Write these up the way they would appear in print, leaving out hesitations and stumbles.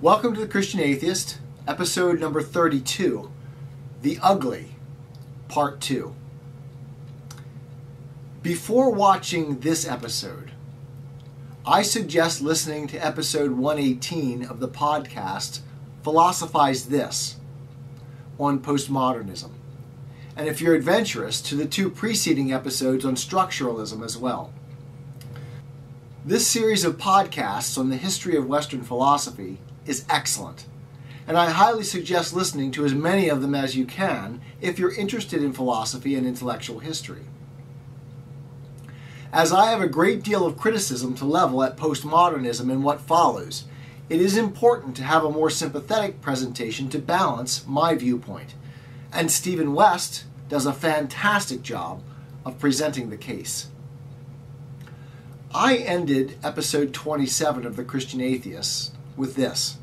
Welcome to the Christian Atheist, episode number 32, The Ugly, part 2. Before watching this episode, I suggest listening to episode 118 of the podcast, Philosophize This, on postmodernism. And if you're adventurous, to the 2 preceding episodes on structuralism as well. This series of podcasts on the history of Western philosophy is excellent, and I highly suggest listening to as many of them as you can if you're interested in philosophy and intellectual history. As I have a great deal of criticism to level at postmodernism and what follows, it is important to have a more sympathetic presentation to balance my viewpoint, and Stephen West does a fantastic job of presenting the case. I ended episode 27 of the Christian Atheists with this.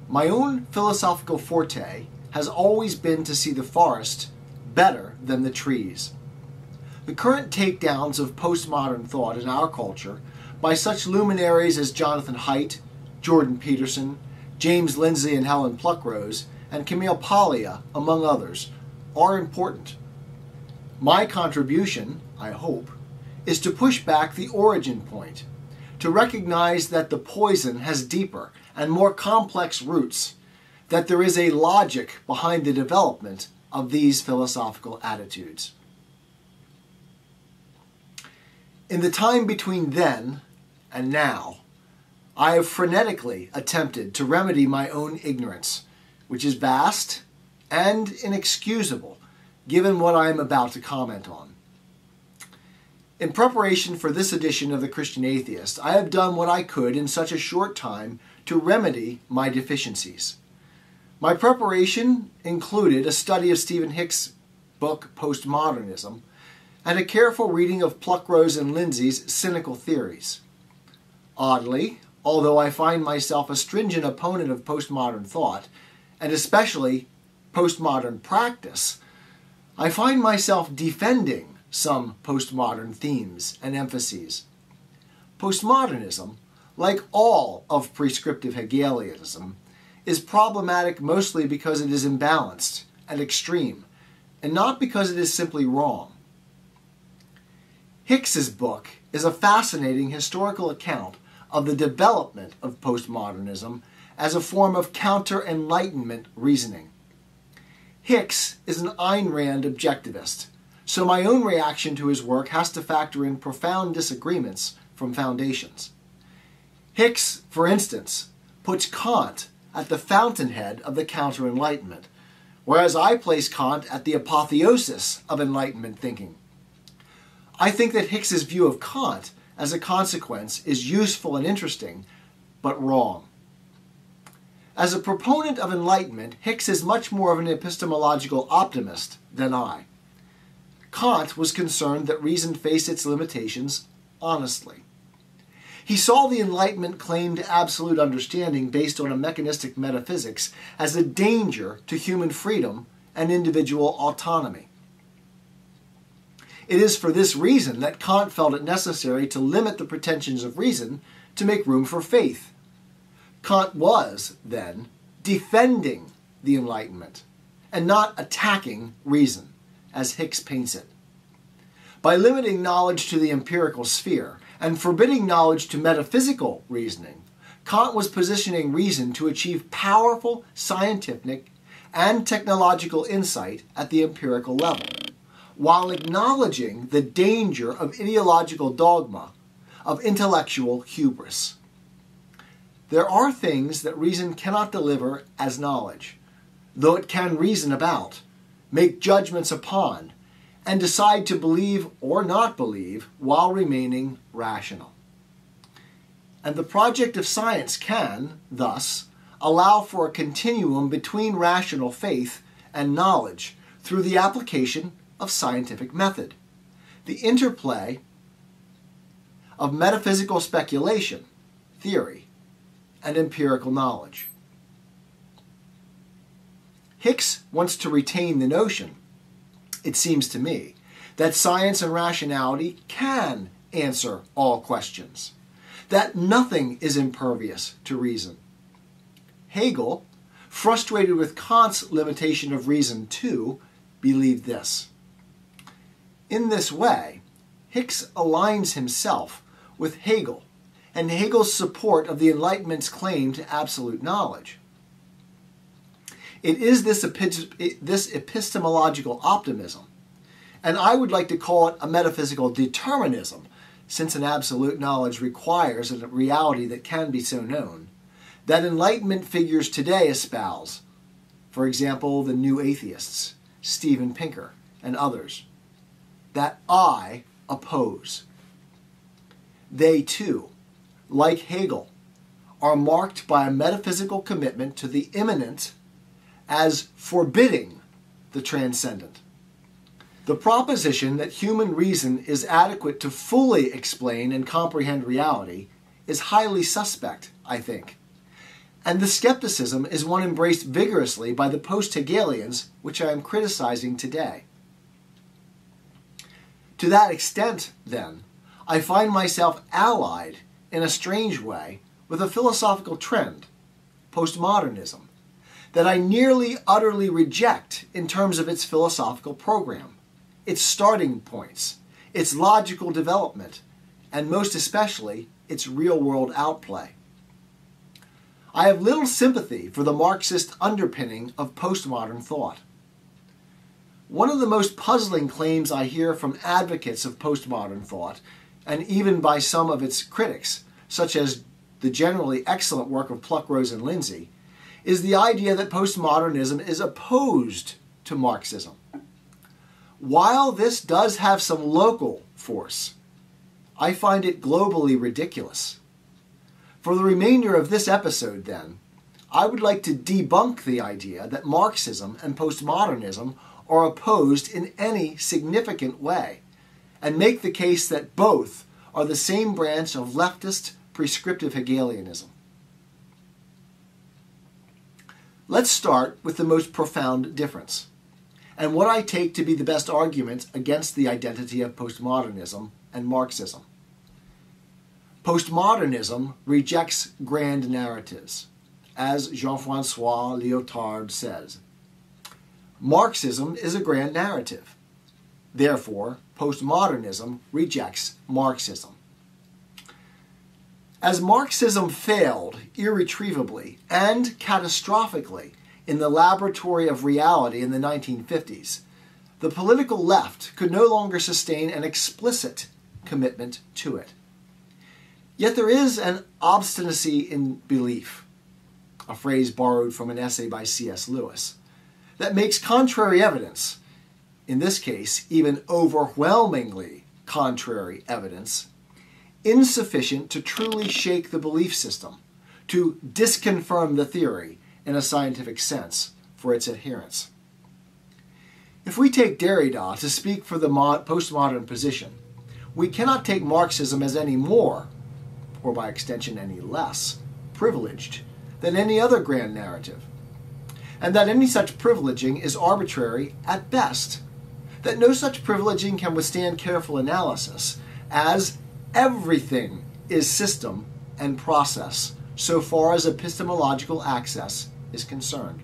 My own philosophical forte has always been to see the forest better than the trees. The current takedowns of postmodern thought in our culture by such luminaries as Jonathan Haidt, Jordan Peterson, James Lindsay and Helen Pluckrose, and Camille Paglia, among others, are important. My contribution, I hope, is to push back the origin point, to recognize that the poison has deeper and more complex roots, that there is a logic behind the development of these philosophical attitudes. In the time between then and now, I have frenetically attempted to remedy my own ignorance, which is vast and inexcusable, given what I am about to comment on. In preparation for this edition of the Christian Atheist, I have done what I could in such a short time to remedy my deficiencies. My preparation included a study of Stephen Hick's book, Postmodernism, and a careful reading of Pluckrose and Lindsay's cynical theories. Oddly, although I find myself a stringent opponent of postmodern thought, and especially postmodern practice, I find myself defending some postmodern themes and emphases. Postmodernism, like all of prescriptive Hegelianism, is problematic mostly because it is imbalanced and extreme, and not because it is simply wrong. Hicks's book is a fascinating historical account of the development of postmodernism as a form of counter-Enlightenment reasoning. Hicks is an Ayn Rand objectivist, so my own reaction to his work has to factor in profound disagreements from foundations. Hicks, for instance, puts Kant at the fountainhead of the counter-Enlightenment, whereas I place Kant at the apotheosis of Enlightenment thinking. I think that Hicks's view of Kant, as a consequence, is useful and interesting, but wrong. As a proponent of Enlightenment, Hicks is much more of an epistemological optimist than I. Kant was concerned that reason faced its limitations honestly. He saw the Enlightenment claim to absolute understanding based on a mechanistic metaphysics as a danger to human freedom and individual autonomy. It is for this reason that Kant felt it necessary to limit the pretensions of reason to make room for faith. Kant was, then, defending the Enlightenment and not attacking reason, as Hicks paints it. By limiting knowledge to the empirical sphere and forbidding knowledge to metaphysical reasoning, Kant was positioning reason to achieve powerful scientific and technological insight at the empirical level, while acknowledging the danger of ideological dogma, of intellectual hubris. There are things that reason cannot deliver as knowledge, though it can reason about, make judgments upon, and decide to believe or not believe while remaining rational. And the project of science can, thus, allow for a continuum between rational faith and knowledge through the application of scientific method, the interplay of metaphysical speculation, theory, and empirical knowledge. Hicks wants to retain the notion, it seems to me, that science and rationality can answer all questions, that nothing is impervious to reason, Hegel, frustrated with Kant's limitation of reason too, believed this. In this way, Hicks aligns himself with Hegel and Hegel's support of the Enlightenment's claim to absolute knowledge. It is this epistemological optimism, and I would like to call it a metaphysical determinism, since an absolute knowledge requires a reality that can be so known, that Enlightenment figures today espouse, for example, the new atheists, Steven Pinker, and others, that I oppose. They too, like Hegel, are marked by a metaphysical commitment to the immanent as forbidding the transcendent. The proposition that human reason is adequate to fully explain and comprehend reality is highly suspect, I think. And the skepticism is one embraced vigorously by the post-Hegelians, which I am criticizing today. To that extent, then, I find myself allied, in a strange way, with a philosophical trend, postmodernism, that I nearly utterly reject in terms of its philosophical program, its starting points, its logical development, and most especially, its real-world outplay. I have little sympathy for the Marxist underpinning of postmodern thought. One of the most puzzling claims I hear from advocates of postmodern thought, and even by some of its critics, such as the generally excellent work of Pluckrose and Lindsay, is the idea that postmodernism is opposed to Marxism. While this does have some local force, I find it globally ridiculous. For the remainder of this episode, then, I would like to debunk the idea that Marxism and postmodernism are opposed in any significant way, and make the case that both are the same branch of leftist prescriptive Hegelianism. Let's start with the most profound difference, and what I take to be the best argument against the identity of postmodernism and Marxism. Postmodernism rejects grand narratives, as Jean-François Lyotard says. Marxism is a grand narrative. Therefore, postmodernism rejects Marxism. As Marxism failed irretrievably and catastrophically in the laboratory of reality in the 1950s, the political left could no longer sustain an explicit commitment to it. Yet there is an obstinacy in belief, a phrase borrowed from an essay by C.S. Lewis, that makes contrary evidence, in this case even overwhelmingly contrary evidence, insufficient to truly shake the belief system, to disconfirm the theory in a scientific sense for its adherents. If we take Derrida to speak for the postmodern position, we cannot take Marxism as any more, or by extension any less, privileged than any other grand narrative, and that any such privileging is arbitrary at best, that no such privileging can withstand careful analysis, as everything is system and process so far as epistemological access is concerned.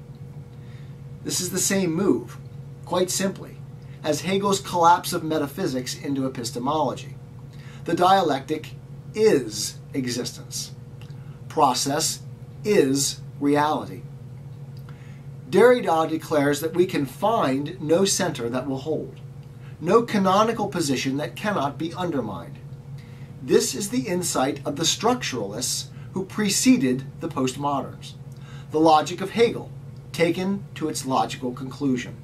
This is the same move, quite simply, as Hegel's collapse of metaphysics into epistemology. The dialectic is existence. Process is reality. Derrida declares that we can find no center that will hold, no canonical position that cannot be undermined. This is the insight of the structuralists who preceded the postmoderns, the logic of Hegel, taken to its logical conclusion.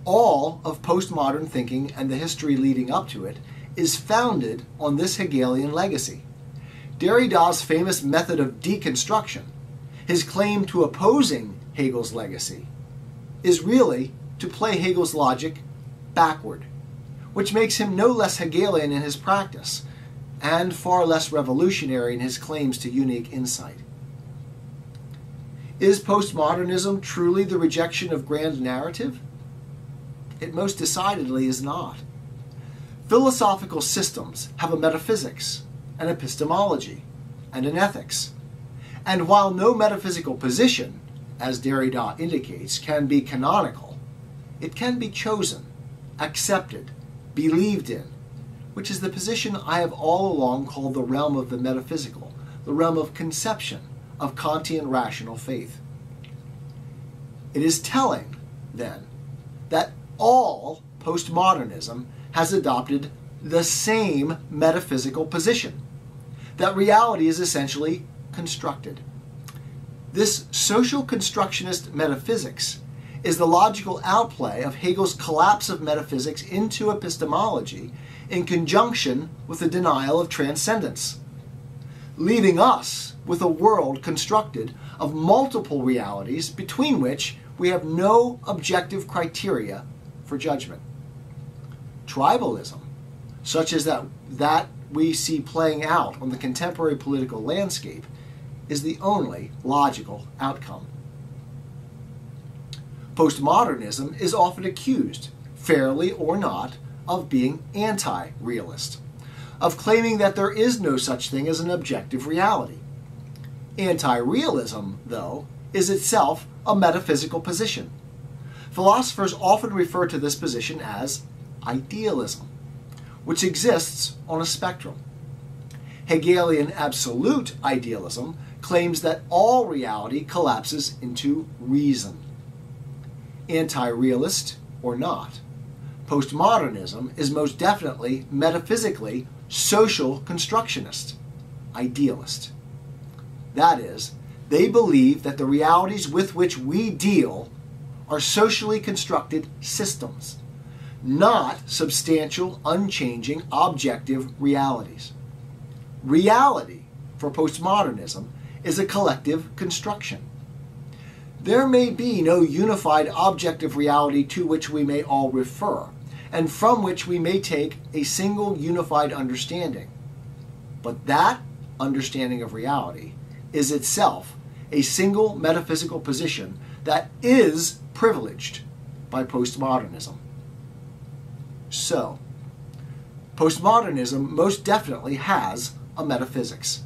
All of postmodern thinking and the history leading up to it is founded on this Hegelian legacy. Derrida's famous method of deconstruction, his claim to opposing Hegel's legacy, is really to play Hegel's logic backward, which makes him no less Hegelian in his practice, and far less revolutionary in his claims to unique insight. Is postmodernism truly the rejection of grand narrative? It most decidedly is not. Philosophical systems have a metaphysics, an epistemology, and an ethics, And while no metaphysical position, as Derrida indicates, can be canonical, it can be chosen, accepted, believed in, which is the position I have all along called the realm of the metaphysical, the realm of conception, of Kantian rational faith. It is telling, then, that all postmodernism has adopted the same metaphysical position, that reality is essentially constructed. This social constructionist metaphysics is the logical outplay of Hegel's collapse of metaphysics into epistemology in conjunction with the denial of transcendence, leaving us with a world constructed of multiple realities between which we have no objective criteria for judgment. Tribalism, such as that we see playing out on the contemporary political landscape, is the only logical outcome. Postmodernism is often accused, fairly or not, of being anti-realist, of claiming that there is no such thing as an objective reality. Anti-realism, though, is itself a metaphysical position. Philosophers often refer to this position as idealism, which exists on a spectrum. Hegelian absolute idealism claims that all reality collapses into reason. Anti-realist or not, postmodernism is most definitely metaphysically social constructionist, idealist. That is, they believe that the realities with which we deal are socially constructed systems, not substantial, unchanging, objective realities. Reality, for postmodernism, is a collective construction. There may be no unified objective reality to which we may all refer, and from which we may take a single unified understanding. But that understanding of reality is itself a single metaphysical position that is privileged by postmodernism. So, postmodernism most definitely has a metaphysics.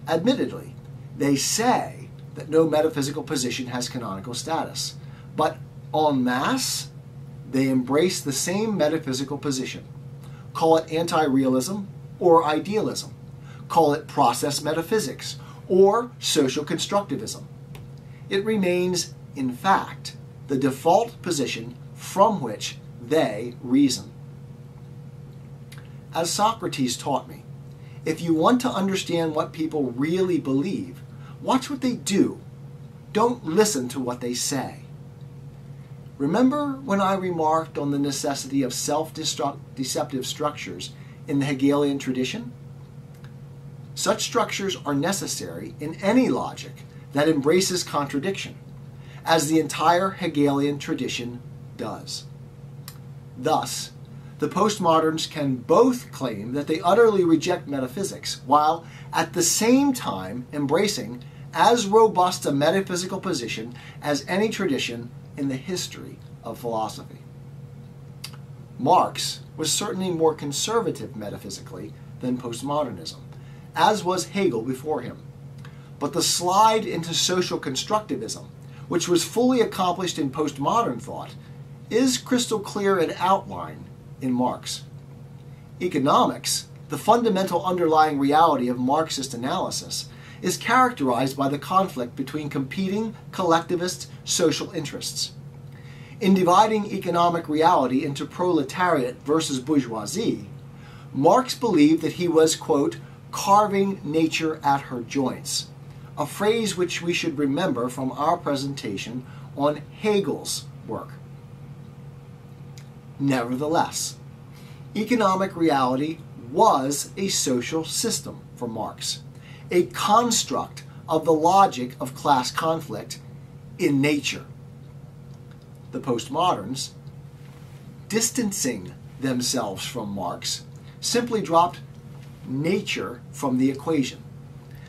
Admittedly, they say that no metaphysical position has canonical status, but en masse, they embrace the same metaphysical position. Call it anti-realism or idealism. Call it process metaphysics or social constructivism. It remains, in fact, the default position from which they reason. As Socrates taught me, if you want to understand what people really believe, watch what they do. Don't listen to what they say. Remember when I remarked on the necessity of self-deceptive structures in the Hegelian tradition? Such structures are necessary in any logic that embraces contradiction, as the entire Hegelian tradition does. Thus, the postmoderns can both claim that they utterly reject metaphysics, while at the same time embracing as robust a metaphysical position as any tradition in the history of philosophy. Marx was certainly more conservative metaphysically than postmodernism, as was Hegel before him. But the slide into social constructivism, which was fully accomplished in postmodern thought, is crystal clear in outline in Marx. Economics, the fundamental underlying reality of Marxist analysis, is characterized by the conflict between competing collectivist social interests. In dividing economic reality into proletariat versus bourgeoisie, Marx believed that he was, quote, carving nature at her joints, a phrase which we should remember from our presentation on Hegel's work. Nevertheless, economic reality was a social system for Marx, a construct of the logic of class conflict in nature. The postmoderns, distancing themselves from Marx, simply dropped nature from the equation,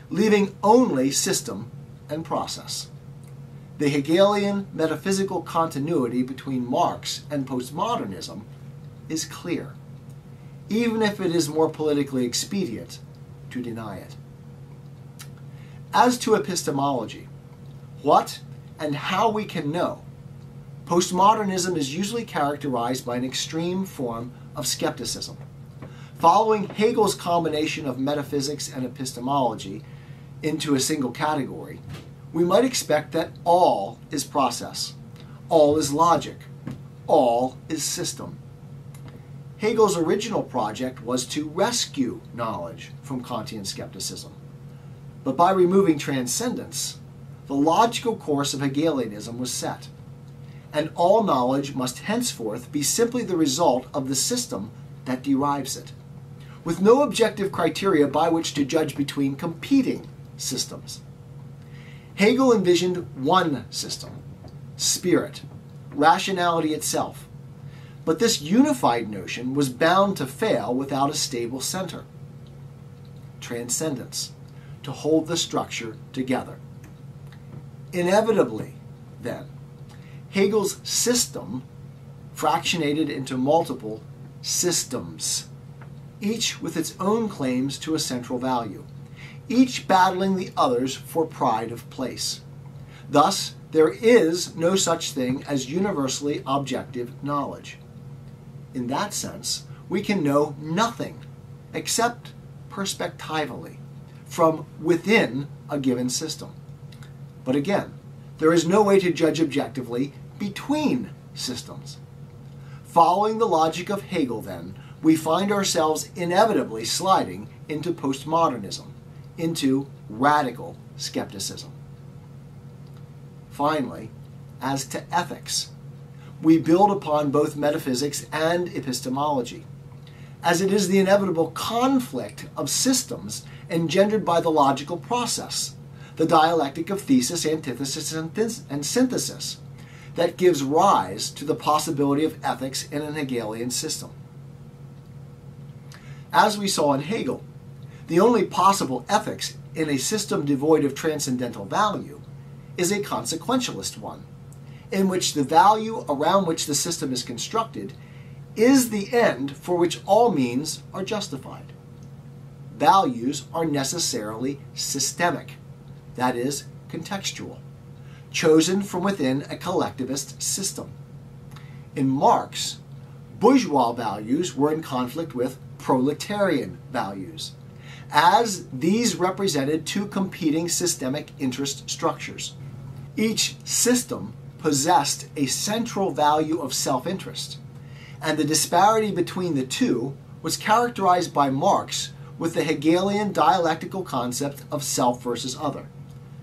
leaving only system and process. The Hegelian metaphysical continuity between Marx and postmodernism is clear, even if it is more politically expedient to deny it. As to epistemology, what and how we can know, postmodernism is usually characterized by an extreme form of skepticism. Following Hegel's combination of metaphysics and epistemology into a single category, we might expect that all is process, all is logic, all is system. Hegel's original project was to rescue knowledge from Kantian skepticism. But by removing transcendence, the logical course of Hegelianism was set, and all knowledge must henceforth be simply the result of the system that derives it, with no objective criteria by which to judge between competing systems. Hegel envisioned one system, spirit, rationality itself, but this unified notion was bound to fail without a stable center, transcendence, to hold the structure together. Inevitably, then, Hegel's system fractionated into multiple systems, each with its own claims to a central value, each battling the others for pride of place. Thus, there is no such thing as universally objective knowledge. In that sense, we can know nothing except perspectively from within a given system. But again, there is no way to judge objectively between systems. Following the logic of Hegel, then, we find ourselves inevitably sliding into postmodernism, into radical skepticism. Finally, as to ethics, we build upon both metaphysics and epistemology, as it is the inevitable conflict of systems engendered by the logical process, the dialectic of thesis, antithesis, and synthesis, that gives rise to the possibility of ethics in an Hegelian system. As we saw in Hegel, the only possible ethics in a system devoid of transcendental value is a consequentialist one, in which the value around which the system is constructed is the end for which all means are justified. Values are necessarily systemic, that is, contextual, chosen from within a collectivist system. In Marx, bourgeois values were in conflict with proletarian values, as these represented two competing systemic interest structures. Each system possessed a central value of self-interest, and the disparity between the two was characterized by Marx with the Hegelian dialectical concept of self versus other,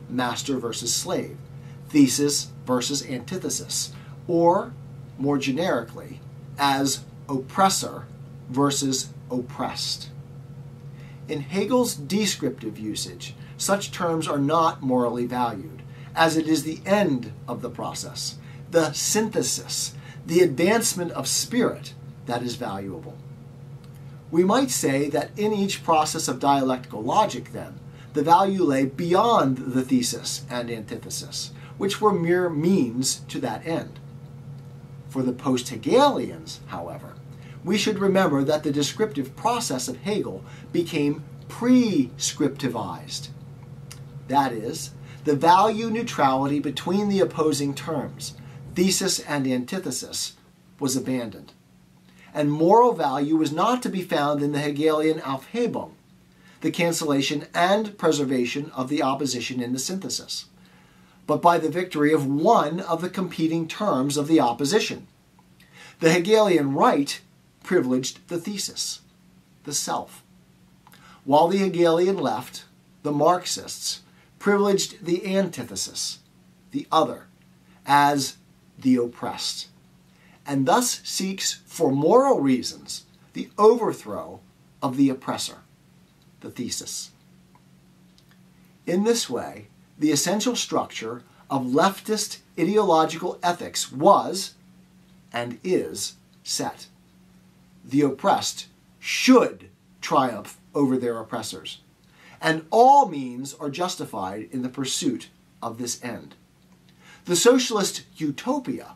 master versus slave, thesis versus antithesis, or, more generically, as oppressor versus oppressed. In Hegel's descriptive usage, such terms are not morally valued, as it is the end of the process, the synthesis, the advancement of spirit that is valuable. We might say that in each process of dialectical logic, then, the value lay beyond the thesis and antithesis, which were mere means to that end. For the post-Hegelians, however, we should remember that the descriptive process of Hegel became prescriptivized. That is, the value neutrality between the opposing terms, thesis and antithesis, was abandoned. And moral value was not to be found in the Hegelian Aufhebung, the cancellation and preservation of the opposition in the synthesis, but by the victory of one of the competing terms of the opposition. The Hegelian right privileged the thesis, the self, while the Hegelian left, the Marxists, privileged the antithesis, the other, as the oppressed, and thus seeks, for moral reasons, the overthrow of the oppressor, the thesis. In this way, the essential structure of leftist ideological ethics was, and is, set. The oppressed should triumph over their oppressors, and all means are justified in the pursuit of this end. The socialist utopia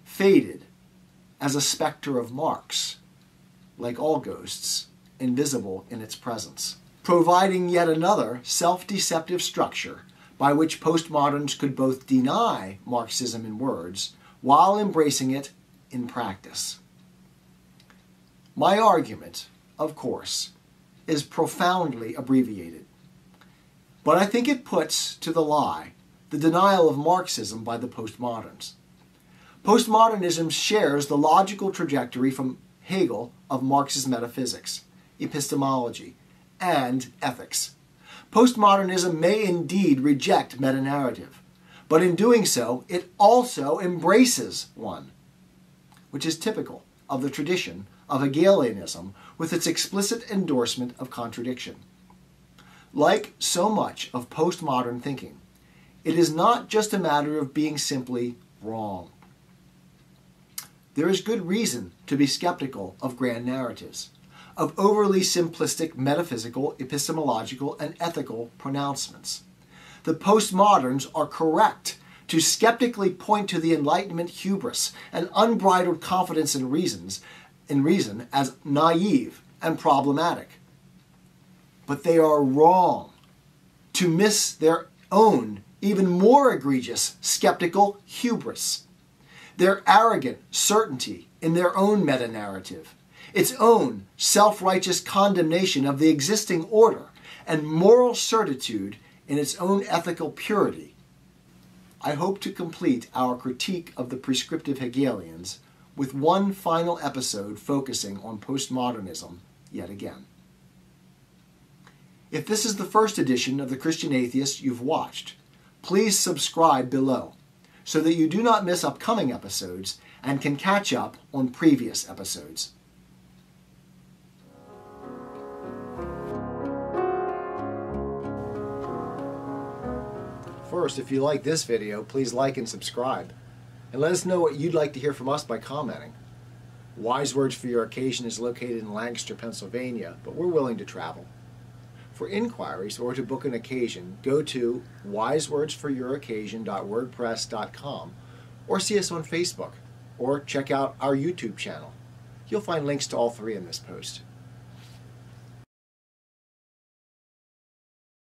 faded as a specter of Marx, like all ghosts, invisible in its presence. providing yet another self-deceptive structure by which postmoderns could both deny Marxism in words while embracing it in practice. My argument, of course, is profoundly abbreviated, but I think it puts to the lie the denial of Marxism by the postmoderns. Postmodernism shares the logical trajectory from Hegel of Marx's metaphysics, epistemology, and ethics. Postmodernism may indeed reject meta-narrative, but in doing so, it also embraces one, which is typical of the tradition of Hegelianism with its explicit endorsement of contradiction. Like so much of postmodern thinking, it is not just a matter of being simply wrong. There is good reason to be skeptical of grand narratives, of overly simplistic metaphysical, epistemological, and ethical pronouncements. The postmoderns are correct to skeptically point to the Enlightenment hubris and unbridled confidence in reason as naive and problematic. But they are wrong to miss their own, even more egregious, skeptical hubris, their arrogant certainty in their own meta-narrative, its own self-righteous condemnation of the existing order, and moral certitude in its own ethical purity. I hope to complete our critique of the prescriptive Hegelians with one final episode focusing on postmodernism yet again. If this is the first edition of The Christian Atheist you've watched, please subscribe below so that you do not miss upcoming episodes and can catch up on previous episodes. First, if you like this video, please like and subscribe. And let us know what you'd like to hear from us by commenting. Wise Words for Your Occasion is located in Lancaster, Pennsylvania, but we're willing to travel. For inquiries or to book an occasion, go to wisewordsforyouroccasion.wordpress.com or see us on Facebook or check out our YouTube channel. You'll find links to all three in this post.